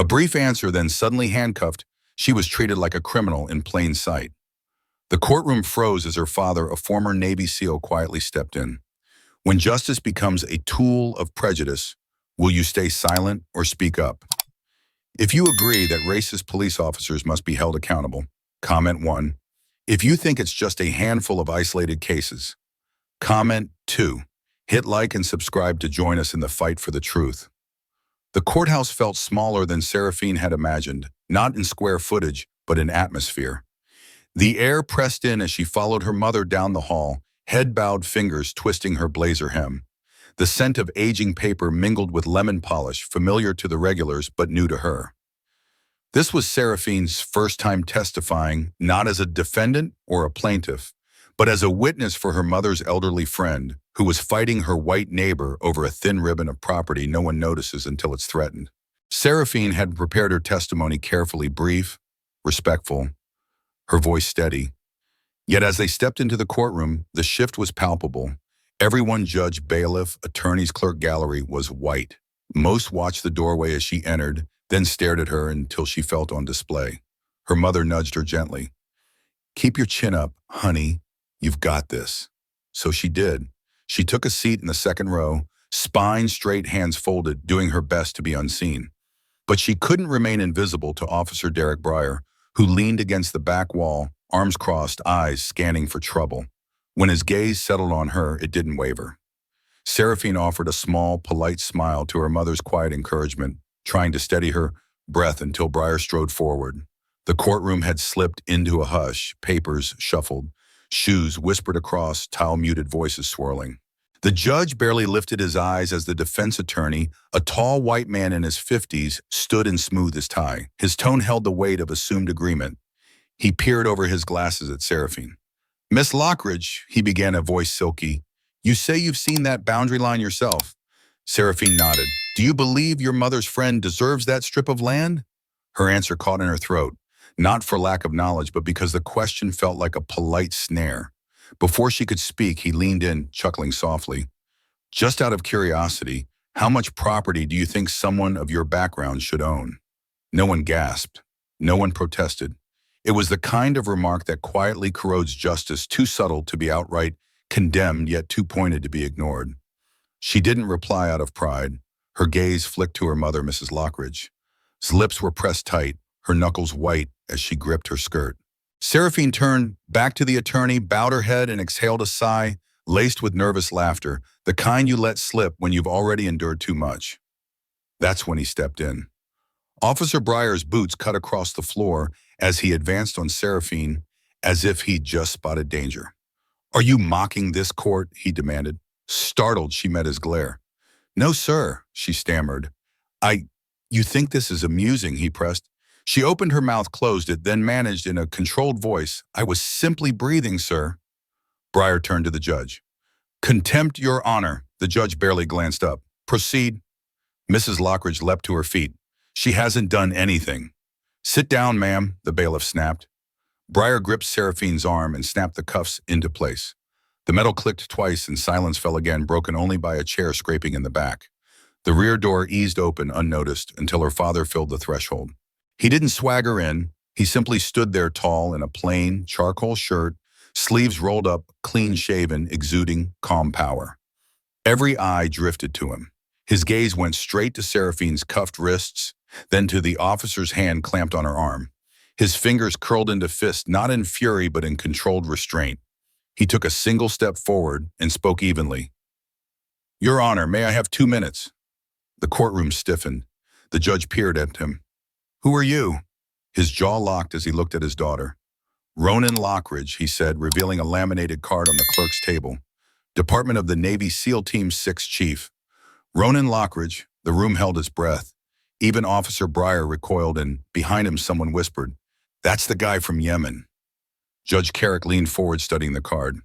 A brief answer, then suddenly handcuffed, she was treated like a criminal in plain sight. The courtroom froze as her father, a former Navy SEAL, quietly stepped in. When justice becomes a tool of prejudice, will you stay silent or speak up? If you agree that racist police officers must be held accountable, comment 1. If you think it's just a handful of isolated cases, comment 2. Hit like and subscribe to join us in the fight for the truth. The courthouse felt smaller than Seraphine had imagined, not in square footage, but in atmosphere. The air pressed in as she followed her mother down the hall, head-bowed fingers twisting her blazer hem. The scent of aging paper mingled with lemon polish, familiar to the regulars but new to her. This was Seraphine's first time testifying, not as a defendant or a plaintiff, but as a witness for her mother's elderly friend, who was fighting her white neighbor over a thin ribbon of property no one notices until it's threatened. Seraphine had prepared her testimony carefully, brief, respectful, her voice steady. Yet as they stepped into the courtroom, the shift was palpable. Everyone, judge, bailiff, attorney's clerk, gallery, was white. Most watched the doorway as she entered, then stared at her until she felt on display. Her mother nudged her gently. "Keep your chin up, honey. You've got this." So she did. She took a seat in the second row, spine straight, hands folded, doing her best to be unseen. But she couldn't remain invisible to Officer Derek Breyer, who leaned against the back wall, arms crossed, eyes scanning for trouble. When his gaze settled on her, it didn't waver. Seraphine offered a small, polite smile to her mother's quiet encouragement, trying to steady her breath until Breyer strode forward. The courtroom had slipped into a hush, papers shuffled, shoes whispered across, tile-muted voices swirling. The judge barely lifted his eyes as the defense attorney, a tall white man in his 50s, stood and smoothed his tie. His tone held the weight of assumed agreement. He peered over his glasses at Seraphine. "Miss Lockridge," he began, a voice silky, "you say you've seen that boundary line yourself." Seraphine nodded. "Do you believe your mother's friend deserves that strip of land?" Her answer caught in her throat, not for lack of knowledge, but because the question felt like a polite snare. Before she could speak, he leaned in, chuckling softly. "Just out of curiosity, how much property do you think someone of your background should own?" No one gasped. No one protested. It was the kind of remark that quietly corrodes justice, too subtle to be outright condemned, yet too pointed to be ignored. She didn't reply out of pride. Her gaze flicked to her mother, Mrs. Lockridge. His lips were pressed tight, her knuckles white as she gripped her skirt. Seraphine turned back to the attorney, bowed her head, and exhaled a sigh, laced with nervous laughter, the kind you let slip when you've already endured too much. That's when he stepped in. Officer Breyer's boots cut across the floor as he advanced on Seraphine, as if he'd just spotted danger. "Are you mocking this court?" he demanded. Startled, she met his glare. "No, sir," she stammered. You think this is amusing," he pressed. She opened her mouth, closed it, then managed in a controlled voice, "I was simply breathing, sir." Breyer turned to the judge. "Contempt, Your Honor." The judge barely glanced up. "Proceed." Mrs. Lockridge leapt to her feet. "She hasn't done anything." "Sit down, ma'am," the bailiff snapped. Breyer gripped Seraphine's arm and snapped the cuffs into place. The metal clicked twice and silence fell again, broken only by a chair scraping in the back. The rear door eased open unnoticed until her father filled the threshold. He didn't swagger in. He simply stood there tall in a plain, charcoal shirt, sleeves rolled up, clean-shaven, exuding calm power. Every eye drifted to him. His gaze went straight to Seraphine's cuffed wrists, then to the officer's hand clamped on her arm. His fingers curled into fists, not in fury but in controlled restraint. He took a single step forward and spoke evenly. "Your Honor, may I have 2 minutes?" The courtroom stiffened. The judge peered at him. "Who are you?" His jaw locked as he looked at his daughter. "Ronan Lockridge," he said, revealing a laminated card on the clerk's table. "Department of the Navy SEAL Team 6 Chief." Ronan Lockridge. The room held its breath. Even Officer Breyer recoiled, and behind him someone whispered, "That's the guy from Yemen." Judge Carrick leaned forward, studying the card.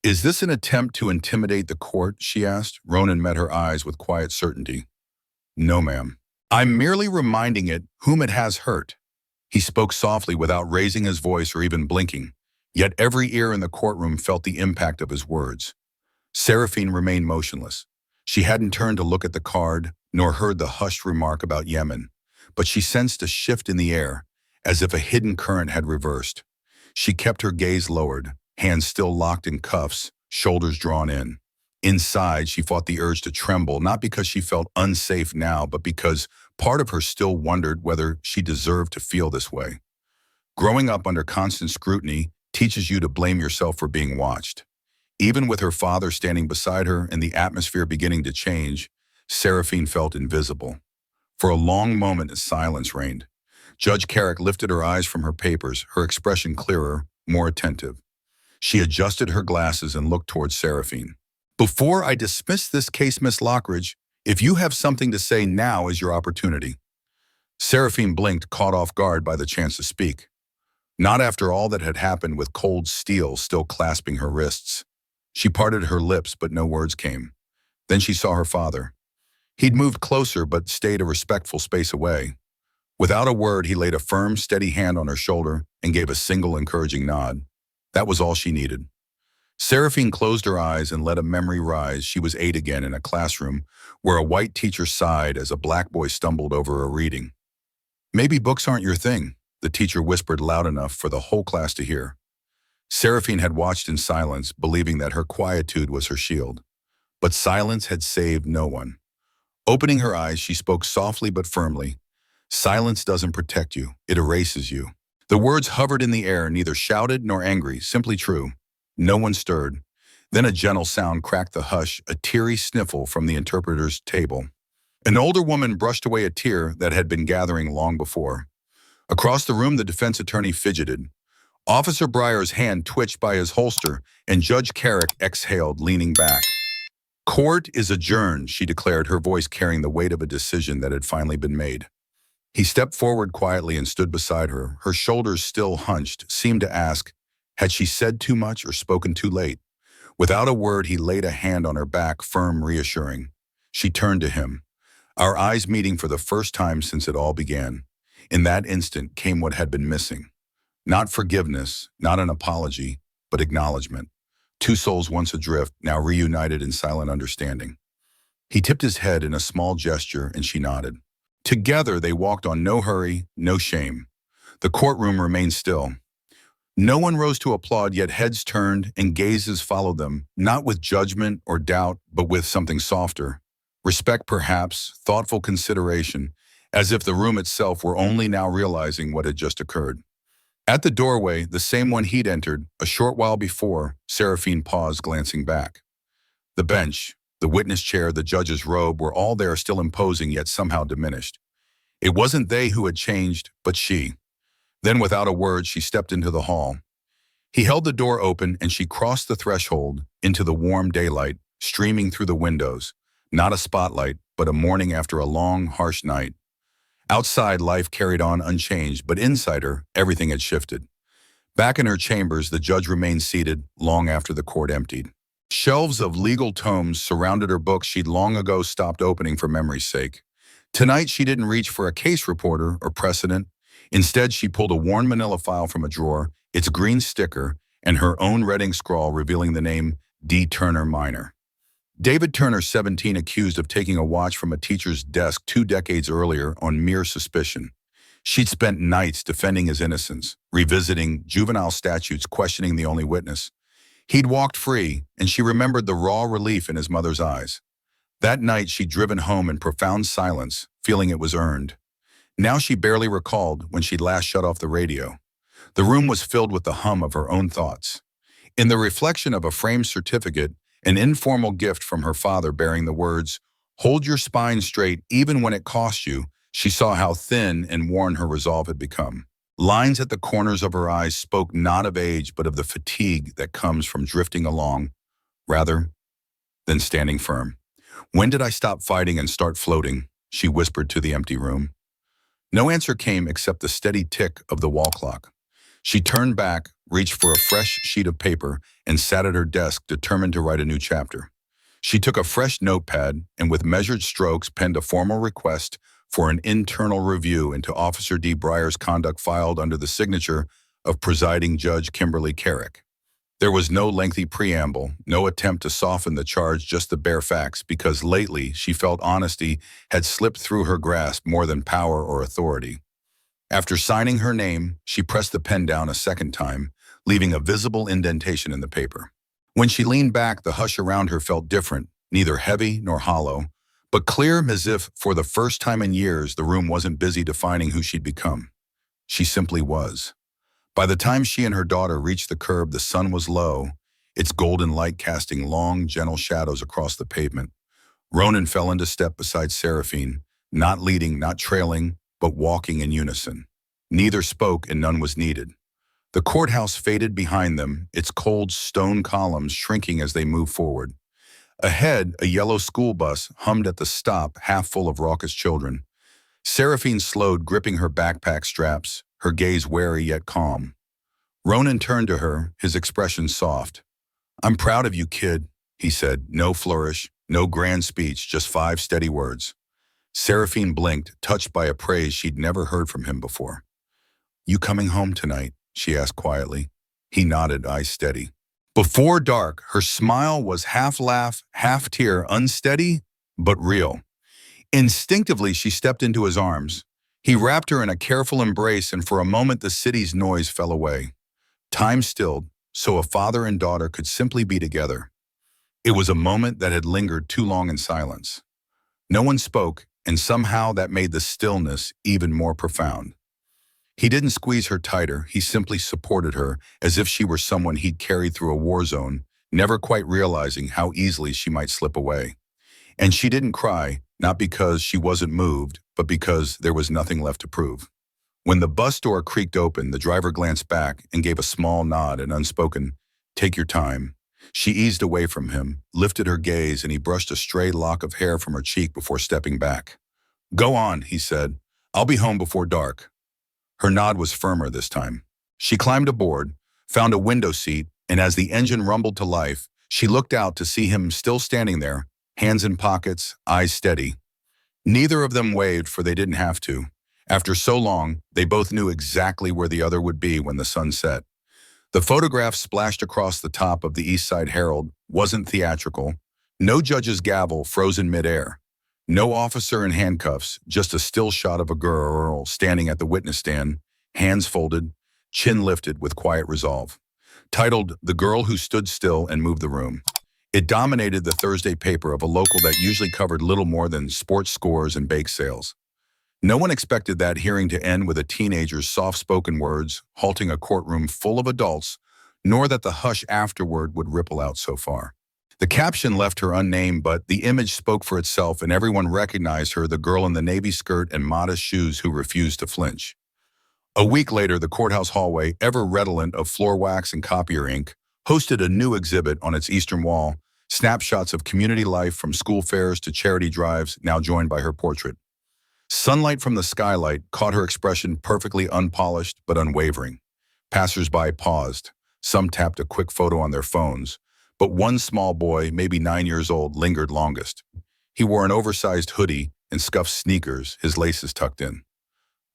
"Is this an attempt to intimidate the court?" she asked. Ronan met her eyes with quiet certainty. "No, ma'am. I'm merely reminding it whom it has hurt." He spoke softly without raising his voice or even blinking, yet every ear in the courtroom felt the impact of his words. Seraphine remained motionless. She hadn't turned to look at the card, nor heard the hushed remark about Yemen. but she sensed a shift in the air, as if a hidden current had reversed. She kept her gaze lowered, hands still locked in cuffs, shoulders drawn in. Inside, she fought the urge to tremble, not because she felt unsafe now, but because part of her still wondered whether she deserved to feel this way. Growing up under constant scrutiny teaches you to blame yourself for being watched. Even with her father standing beside her and the atmosphere beginning to change, Seraphine felt invisible. For a long moment, silence reigned. Judge Carrick lifted her eyes from her papers, her expression clearer, more attentive. She adjusted her glasses and looked towards Seraphine. "Before I dismiss this case, Miss Lockridge, if you have something to say, now is your opportunity." Seraphine blinked, caught off guard by the chance to speak. Not after all that had happened, with cold steel still clasping her wrists. She parted her lips, but no words came. Then she saw her father. He'd moved closer, but stayed a respectful space away. Without a word, he laid a firm, steady hand on her shoulder and gave a single encouraging nod. That was all she needed. Seraphine closed her eyes and let a memory rise. She was 8 again in a classroom where a white teacher sighed as a black boy stumbled over a reading. "Maybe books aren't your thing," the teacher whispered loud enough for the whole class to hear. Seraphine had watched in silence, believing that her quietude was her shield. But silence had saved no one. Opening her eyes, she spoke softly but firmly. "Silence doesn't protect you, it erases you." The words hovered in the air, neither shouted nor angry, simply true. No one stirred. Then a gentle sound cracked the hush, a teary sniffle from the interpreter's table. An older woman brushed away a tear that had been gathering long before. Across the room, the defense attorney fidgeted. Officer Breyer's hand twitched by his holster, and Judge Carrick exhaled, leaning back. "Court is adjourned," she declared, her voice carrying the weight of a decision that had finally been made. He stepped forward quietly and stood beside her, her shoulders still hunched, seemed to ask, had she said too much or spoken too late? Without a word, he laid a hand on her back, firm, reassuring. She turned to him, our eyes meeting for the first time since it all began. In that instant came what had been missing. Not forgiveness, not an apology, but acknowledgement. Two souls once adrift, now reunited in silent understanding. He tipped his head in a small gesture, and she nodded. Together they walked on, no hurry, no shame. The courtroom remained still. No one rose to applaud, yet heads turned and gazes followed them, not with judgment or doubt, but with something softer. Respect perhaps, thoughtful consideration, as if the room itself were only now realizing what had just occurred. At the doorway, the same one he'd entered, a short while before, Seraphine paused, glancing back. The bench, the witness chair, the judge's robe were all there, still imposing, yet somehow diminished. It wasn't they who had changed, but she. Then, without a word, she stepped into the hall. He held the door open, and she crossed the threshold into the warm daylight, streaming through the windows. Not a spotlight, but a morning after a long, harsh night. Outside, life carried on unchanged, but inside her, everything had shifted. Back in her chambers, the judge remained seated long after the court emptied. Shelves of legal tomes surrounded her books she'd long ago stopped opening for memory's sake. Tonight, she didn't reach for a case reporter or precedent. Instead, she pulled a worn manila file from a drawer, its green sticker, and her own red ink scrawl revealing the name D. Turner Minor. David Turner, 17, accused of taking a watch from a teacher's desk 2 decades earlier on mere suspicion. She'd spent nights defending his innocence, revisiting juvenile statutes, questioning the only witness. He'd walked free, and she remembered the raw relief in his mother's eyes. That night, she'd driven home in profound silence, feeling it was earned. Now she barely recalled when she'd last shut off the radio. The room was filled with the hum of her own thoughts. In the reflection of a framed certificate, an informal gift from her father bearing the words, "Hold your spine straight even when it costs you," she saw how thin and worn her resolve had become. Lines at the corners of her eyes spoke not of age, but of the fatigue that comes from drifting along, rather than standing firm. "When did I stop fighting and start floating?" she whispered to the empty room. No answer came except the steady tick of the wall clock. She turned back, reached for a fresh sheet of paper, and sat at her desk, determined to write a new chapter. She took a fresh notepad and with measured strokes penned a formal request for an internal review into Officer D. Breyer's conduct, filed under the signature of Presiding Judge Kimberly Carrick. There was no lengthy preamble, no attempt to soften the charge, just the bare facts, because lately she felt honesty had slipped through her grasp more than power or authority. After signing her name, she pressed the pen down a second time, leaving a visible indentation in the paper. When she leaned back, the hush around her felt different, neither heavy nor hollow, but clear, as if, for the first time in years, the room wasn't busy defining who she'd become. She simply was. By the time she and her daughter reached the curb, the sun was low, its golden light casting long, gentle shadows across the pavement. Ronan fell into step beside Seraphine, not leading, not trailing, but walking in unison. Neither spoke and none was needed. The courthouse faded behind them, its cold stone columns shrinking as they moved forward. Ahead, a yellow school bus hummed at the stop, half full of raucous children. Seraphine slowed, gripping her backpack straps, her gaze wary yet calm. Ronan turned to her, his expression soft. "I'm proud of you, kid," he said. No flourish, no grand speech, just 5 steady words. Seraphine blinked, touched by a praise she'd never heard from him before. "You coming home tonight?" she asked quietly. He nodded, eyes steady. Before dark, her smile was half laugh, half tear, unsteady, but real. Instinctively, she stepped into his arms. He wrapped her in a careful embrace, and for a moment the city's noise fell away. Time stilled, so a father and daughter could simply be together. It was a moment that had lingered too long in silence. No one spoke, and somehow that made the stillness even more profound. He didn't squeeze her tighter, he simply supported her, as if she were someone he'd carried through a war zone, never quite realizing how easily she might slip away. And she didn't cry, not because she wasn't moved, but because there was nothing left to prove. When the bus door creaked open, the driver glanced back and gave a small nod, an unspoken, "Take your time." She eased away from him, lifted her gaze, and he brushed a stray lock of hair from her cheek before stepping back. "Go on," he said. "I'll be home before dark." Her nod was firmer this time. She climbed aboard, found a window seat, and as the engine rumbled to life, she looked out to see him still standing there, hands in pockets, eyes steady. Neither of them waved, for they didn't have to. After so long, they both knew exactly where the other would be when the sun set. The photograph splashed across the top of the East Side Herald wasn't theatrical. No judge's gavel frozen midair. No officer in handcuffs, just a still shot of a girl standing at the witness stand, hands folded, chin lifted with quiet resolve. Titled "The Girl Who Stood Still and Moved the Room." It dominated the Thursday paper of a local that usually covered little more than sports scores and bake sales. No one expected that hearing to end with a teenager's soft-spoken words halting a courtroom full of adults, nor that the hush afterward would ripple out so far. The caption left her unnamed, but the image spoke for itself, and everyone recognized her, the girl in the navy skirt and modest shoes who refused to flinch. A week later, the courthouse hallway, ever redolent of floor wax and copier ink, hosted a new exhibit on its eastern wall, snapshots of community life from school fairs to charity drives, now joined by her portrait. Sunlight from the skylight caught her expression, perfectly unpolished but unwavering. Passers-by paused. Some tapped a quick photo on their phones, but one small boy, maybe 9 years old, lingered longest. He wore an oversized hoodie and scuffed sneakers, his laces tucked in.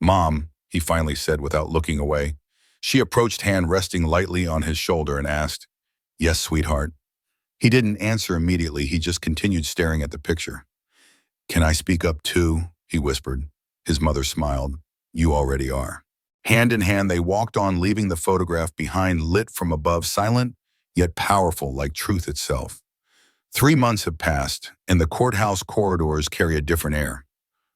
"Mom," he finally said without looking away. She approached, hand resting lightly on his shoulder, and asked, "Yes, sweetheart." He didn't answer immediately, he just continued staring at the picture. "Can I speak up too?" he whispered. His mother smiled. "You already are." Hand in hand, they walked on, leaving the photograph behind, lit from above, silent, yet powerful like truth itself. 3 months have passed, and the courthouse corridors carry a different air.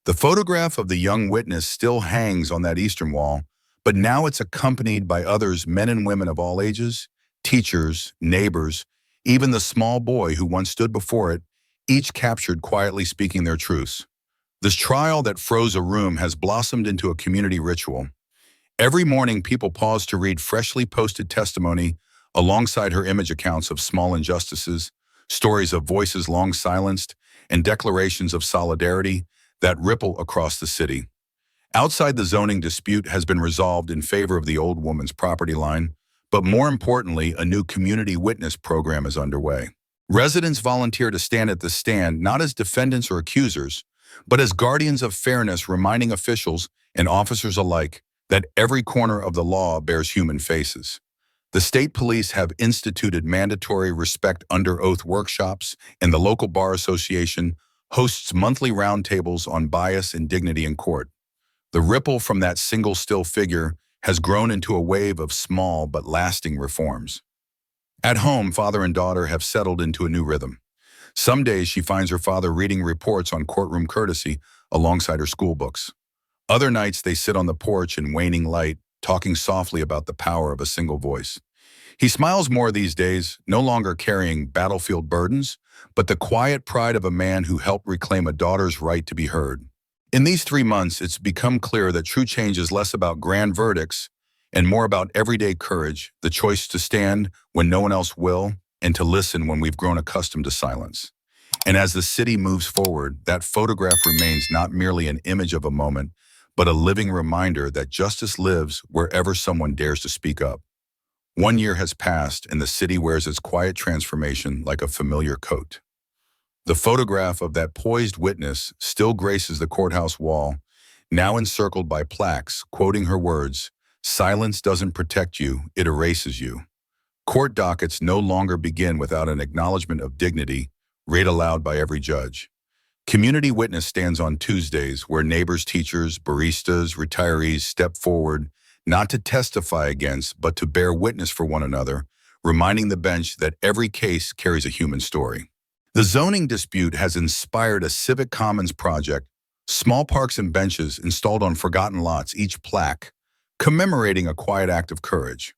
The photograph of the young witness still hangs on that eastern wall, but now it's accompanied by others, men and women of all ages, teachers, neighbors, even the small boy who once stood before it, each captured quietly speaking their truths. This trial that froze a room has blossomed into a community ritual. Every morning, people pause to read freshly posted testimony alongside her image accounts of small injustices, stories of voices long silenced, and declarations of solidarity that ripple across the city. Outside, the zoning dispute has been resolved in favor of the old woman's property line, but more importantly, a new community witness program is underway. Residents volunteer to stand at the stand, not as defendants or accusers, but as guardians of fairness, reminding officials and officers alike that every corner of the law bears human faces. The state police have instituted mandatory respect under oath workshops, and the local bar association hosts monthly roundtables on bias and dignity in court. The ripple from that single still figure has grown into a wave of small but lasting reforms. At home, father and daughter have settled into a new rhythm. Some days she finds her father reading reports on courtroom courtesy alongside her school books. Other nights they sit on the porch in waning light, talking softly about the power of a single voice. He smiles more these days, no longer carrying battlefield burdens, but the quiet pride of a man who helped reclaim a daughter's right to be heard. In these 3 months, it's become clear that true change is less about grand verdicts and more about everyday courage, the choice to stand when no one else will, and to listen when we've grown accustomed to silence. And as the city moves forward, that photograph remains not merely an image of a moment, but a living reminder that justice lives wherever someone dares to speak up. 1 year has passed, and the city wears its quiet transformation like a familiar coat. The photograph of that poised witness still graces the courthouse wall, now encircled by plaques quoting her words, "Silence doesn't protect you, it erases you." Court dockets no longer begin without an acknowledgement of dignity, read aloud by every judge. Community witness stands on Tuesdays, where neighbors, teachers, baristas, retirees step forward, not to testify against, but to bear witness for one another, reminding the bench that every case carries a human story. The zoning dispute has inspired a civic commons project, small parks and benches installed on forgotten lots, each plaque commemorating a quiet act of courage.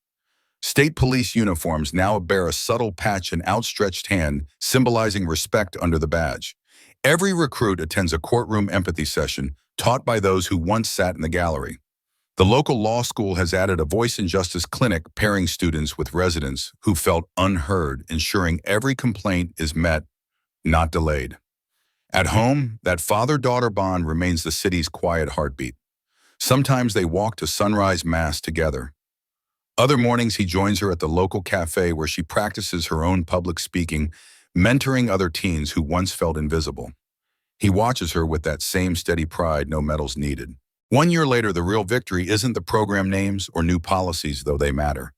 State police uniforms now bear a subtle patch and outstretched hand, symbolizing respect under the badge. Every recruit attends a courtroom empathy session taught by those who once sat in the gallery. The local law school has added a voice and justice clinic pairing students with residents who felt unheard, ensuring every complaint is met, not delayed. At home, that father-daughter bond remains the city's quiet heartbeat. Sometimes they walk to sunrise mass together. Other mornings he joins her at the local cafe where she practices her own public speaking, mentoring other teens who once felt invisible. He watches her with that same steady pride, no medals needed. 1 year later, the real victory isn't the program names or new policies, though they matter.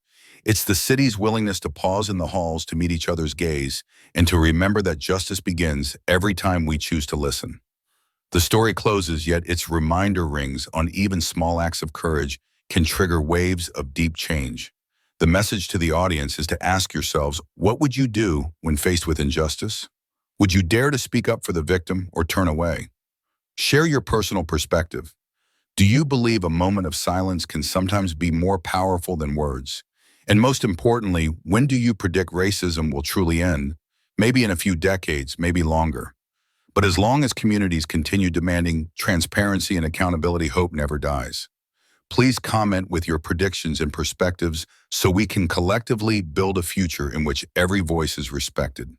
It's the city's willingness to pause in the halls to meet each other's gaze and to remember that justice begins every time we choose to listen. The story closes, yet its reminder rings on even small acts of courage can trigger waves of deep change. The message to the audience is to ask yourselves, what would you do when faced with injustice? Would you dare to speak up for the victim or turn away? Share your personal perspective. Do you believe a moment of silence can sometimes be more powerful than words? And most importantly, when do you predict racism will truly end? Maybe in a few decades, maybe longer. But as long as communities continue demanding transparency and accountability, hope never dies. Please comment with your predictions and perspectives so we can collectively build a future in which every voice is respected.